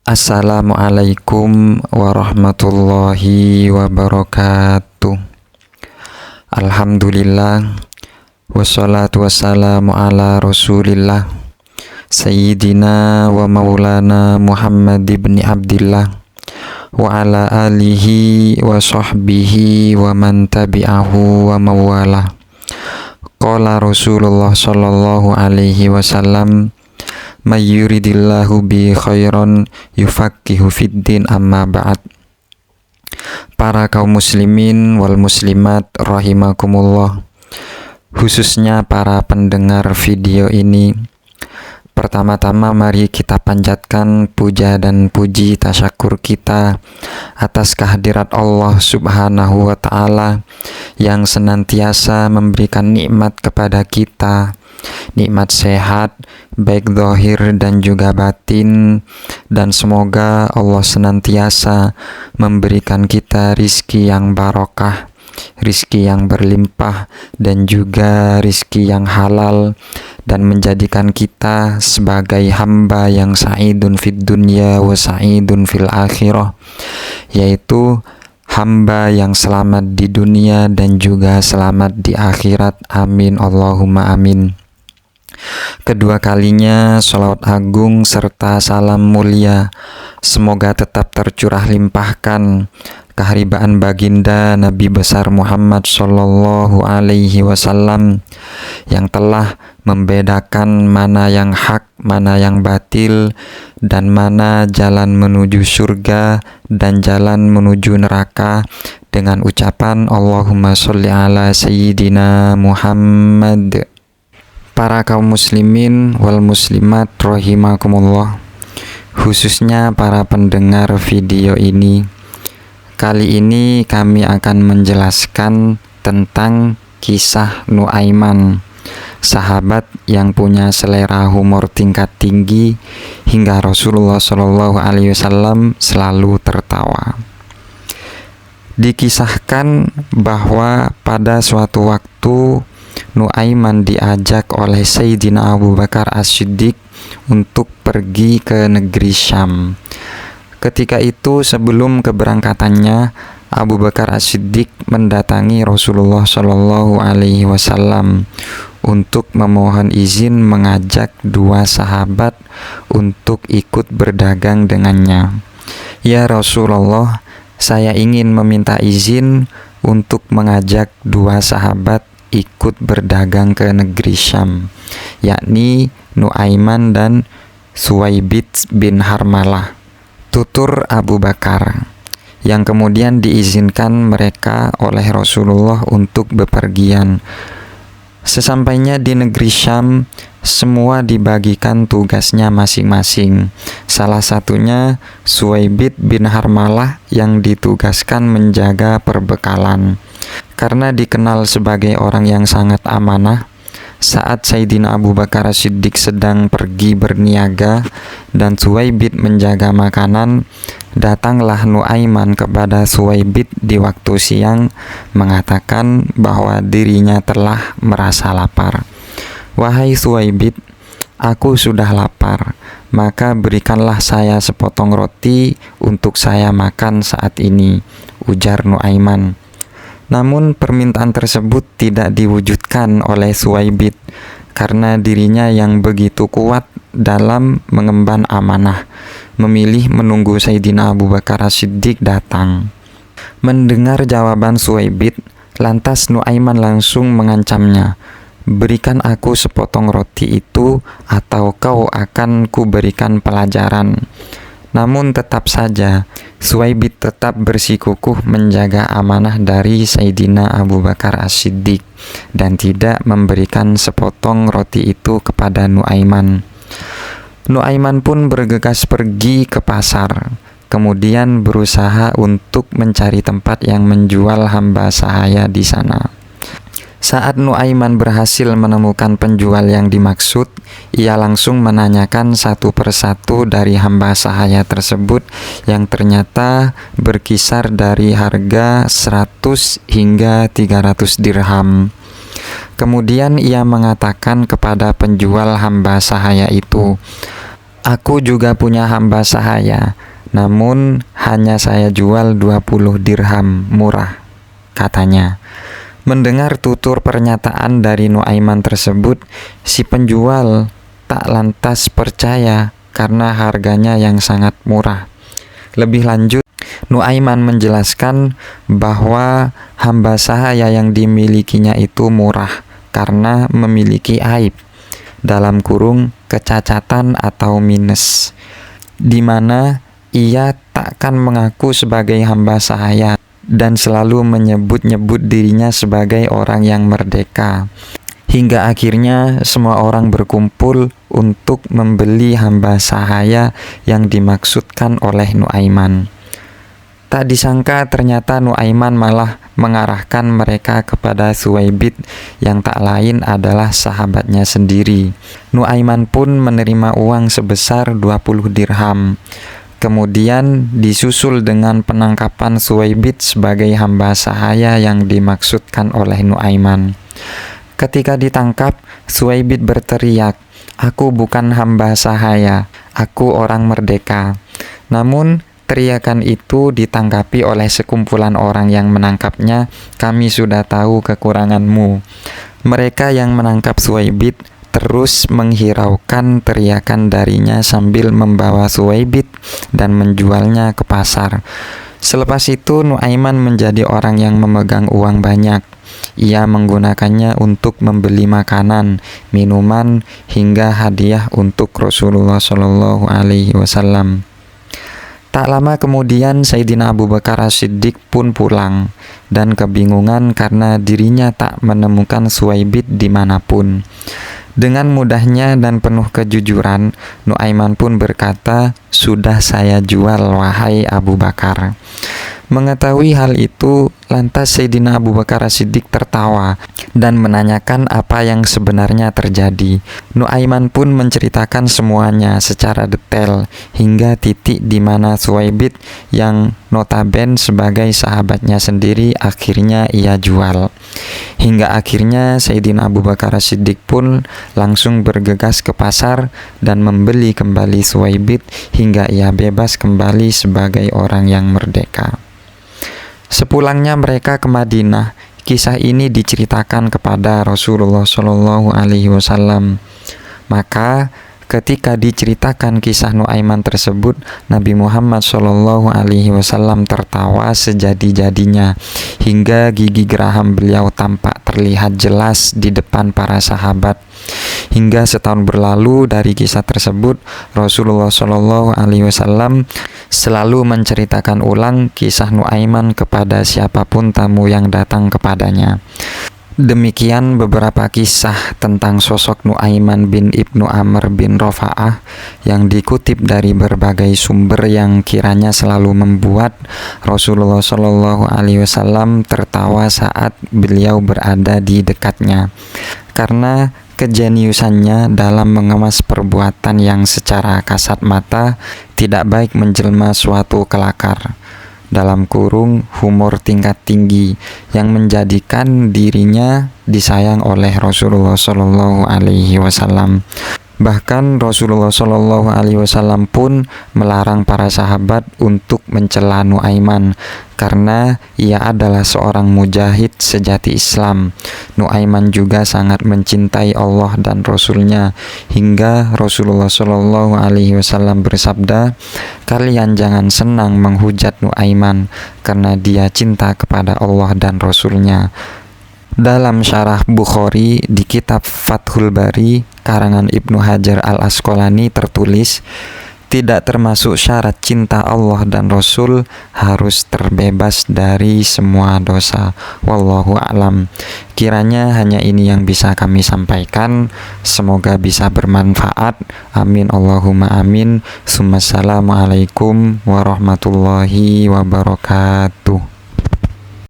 Assalamualaikum warahmatullahi wabarakatuh. Alhamdulillah, wassalatu wassalamu ala rasulillah, Sayyidina wa maulana Muhammad ibn Abdillah, wa ala alihi wa sahbihi wa man tabi'ahu wa mawalah. Qala Rasulullah sallallahu alaihi wasallam, may yuridillahu bi khairan yufaqihu fiddin, amma ba'd. Para kaum muslimin wal muslimat rahimakumullah, khususnya para pendengar video ini, pertama-tama mari kita panjatkan puja dan puji tasyakur kita atas kehadirat Allah subhanahu wa ta'ala yang senantiasa memberikan nikmat kepada kita, nikmat sehat baik zahir dan juga batin, dan semoga Allah senantiasa memberikan kita rizki yang barokah, rizki yang berlimpah, dan juga rizki yang halal, dan menjadikan kita sebagai hamba yang sa'idun fid dunya wa sa'idun fil akhirah, yaitu hamba yang selamat di dunia dan juga selamat di akhirat. Amin Allahumma amin. Kedua kalinya sholawat agung serta salam mulia semoga tetap tercurah limpahkan keharibaan baginda Nabi besar Muhammad sallallahu alaihi wasallam yang telah membedakan mana yang hak, mana yang batil, dan mana jalan menuju surga dan jalan menuju neraka, dengan ucapan Allahumma sholli ala sayyidina Muhammad. Para kaum muslimin wal muslimat rahimakumullah, khususnya para pendengar video ini, kali ini kami akan menjelaskan tentang kisah Nuaiman, sahabat yang punya selera humor tingkat tinggi hingga Rasulullah Shallallahu Alaihi Wasallam selalu tertawa. Dikisahkan bahwa pada suatu waktu Nuaiman diajak oleh Sayyidina Abu Bakar As-Siddiq untuk pergi ke negeri Syam. Ketika itu, sebelum keberangkatannya, Abu Bakar As-Siddiq mendatangi Rasulullah Shallallahu Alaihi Wasallam untuk memohon izin mengajak dua sahabat untuk ikut berdagang dengannya. Ya Rasulullah, saya ingin meminta izin untuk mengajak dua sahabat ikut berdagang ke negeri Syam, yakni Nuaiman dan Suwaibit bin Harmalah. Tutur Abu Bakar, yang kemudian diizinkan mereka oleh Rasulullah untuk bepergian. Sesampainya di negeri Syam, semua dibagikan tugasnya masing-masing. Salah satunya Suwaibit bin Harmalah yang ditugaskan menjaga perbekalan. Karena dikenal sebagai orang yang sangat amanah, saat Sayyidina Abu Bakar As-Siddiq sedang pergi berniaga dan Suwaibit menjaga makanan, datanglah Nuaiman kepada Suwaibit di waktu siang mengatakan bahwa dirinya telah merasa lapar. Wahai Suwaibit, aku sudah lapar, maka berikanlah saya sepotong roti untuk saya makan saat ini, ujar Nuaiman. Namun permintaan tersebut tidak diwujudkan oleh Suwaibit karena dirinya yang begitu kuat dalam mengemban amanah, memilih menunggu Sayyidina Abu Bakar As-Siddiq datang. Mendengar jawaban Suwaibit, lantas Nuaiman langsung mengancamnya, berikan aku sepotong roti itu atau kau akan kuberikan pelajaran. Namun tetap saja Suwaibit tetap bersikukuh menjaga amanah dari Sayyidina Abu Bakar As-Siddiq dan tidak memberikan sepotong roti itu kepada Nuaiman. Nuaiman pun bergegas pergi ke pasar, kemudian berusaha untuk mencari tempat yang menjual hamba sahaya di sana. Saat Nuaiman berhasil menemukan penjual yang dimaksud, ia langsung menanyakan satu persatu dari hamba sahaya tersebut yang ternyata berkisar dari harga 100 hingga 300 dirham. Kemudian ia mengatakan kepada penjual hamba sahaya itu, Aku juga punya hamba sahaya, namun hanya saya jual 20 dirham, murah, katanya. Mendengar tutur pernyataan dari Nuaiman tersebut, si penjual tak lantas percaya karena harganya yang sangat murah. Lebih lanjut, Nuaiman menjelaskan bahwa hamba sahaya yang dimilikinya itu murah karena memiliki aib, dalam kurung kecacatan atau minus, di mana ia takkan mengaku sebagai hamba sahaya dan selalu menyebut-nyebut dirinya sebagai orang yang merdeka. Hingga akhirnya semua orang berkumpul untuk membeli hamba sahaya yang dimaksudkan oleh Nuaiman. Tak disangka ternyata Nuaiman malah mengarahkan mereka kepada Suwaibit yang tak lain adalah sahabatnya sendiri. Nuaiman pun menerima uang sebesar 20 dirham. Kemudian disusul dengan penangkapan Suwaibit sebagai hamba sahaya yang dimaksudkan oleh Nuaiman. Ketika ditangkap, Suwaibit berteriak, "Aku bukan hamba sahaya, aku orang merdeka." Namun, teriakan itu ditanggapi oleh sekumpulan orang yang menangkapnya, "Kami sudah tahu kekuranganmu." Mereka yang menangkap Suwaibit terus menghiraukan teriakan darinya sambil membawa Suwaibit dan menjualnya ke pasar. Selepas itu Nuaiman menjadi orang yang memegang uang banyak. Ia menggunakannya untuk membeli makanan, minuman, hingga hadiah untuk Rasulullah Shallallahu Alaihi Wasallam. Tak lama kemudian Sayyidina Abu Bakar As-Siddiq pun pulang dan kebingungan karena dirinya tak menemukan Suwaibit dimanapun. Dengan mudahnya dan penuh kejujuran, Nuaiman pun berkata, "Sudah saya jual, wahai Abu Bakar." Mengetahui hal itu, lantas Sayyidina Abu Bakar As-Siddiq tertawa dan menanyakan apa yang sebenarnya terjadi. Nuaiman pun menceritakan semuanya secara detail hingga titik di mana Suwaibit yang notaben sebagai sahabatnya sendiri akhirnya ia jual. Hingga akhirnya Sayyidina Abu Bakar As-Siddiq pun langsung bergegas ke pasar dan membeli kembali Suwaibit hingga ia bebas kembali sebagai orang yang merdeka. Sepulangnya mereka ke Madinah, kisah ini diceritakan kepada Rasulullah Shallallahu Alaihi Wasallam. Maka ketika diceritakan kisah Nuaiman tersebut, Nabi Muhammad Shallallahu Alaihi Wasallam tertawa sejadi-jadinya hingga gigi geraham beliau tampak terlihat jelas di depan para sahabat. Hingga setahun berlalu dari kisah tersebut, Rasulullah Shallallahu Alaihi Wasallam selalu menceritakan ulang kisah Nuaiman kepada siapapun tamu yang datang kepadanya. Demikian beberapa kisah tentang sosok Nuaiman bin Ibnu Amr bin Rofa'ah yang dikutip dari berbagai sumber yang kiranya selalu membuat Rasulullah Shallallahu Alaihi Wasallam tertawa saat beliau berada di dekatnya, karena kejeniusannya dalam mengemas perbuatan yang secara kasat mata tidak baik menjelma suatu kelakar, dalam kurung humor tingkat tinggi, yang menjadikan dirinya disayang oleh Rasulullah Shallallahu Alaihi Wasallam. Bahkan Rasulullah Shallallahu Alaihi Wasallam pun melarang para sahabat untuk mencela Nuaiman karena ia adalah seorang mujahid sejati Islam. Nuaiman juga sangat mencintai Allah dan Rasulnya hingga Rasulullah Shallallahu Alaihi Wasallam bersabda, "Kalian jangan senang menghujat Nuaiman karena dia cinta kepada Allah dan Rasulnya." Dalam syarah Bukhari di kitab Fathul Bari karangan Ibnu Hajar Al-Asqalani tertulis, tidak termasuk syarat cinta Allah dan Rasul harus terbebas dari semua dosa. Wallahu a'lam. Kiranya hanya ini yang bisa kami sampaikan. Semoga bisa bermanfaat. Amin Allahumma amin. Assalamualaikum warahmatullahi wabarakatuh.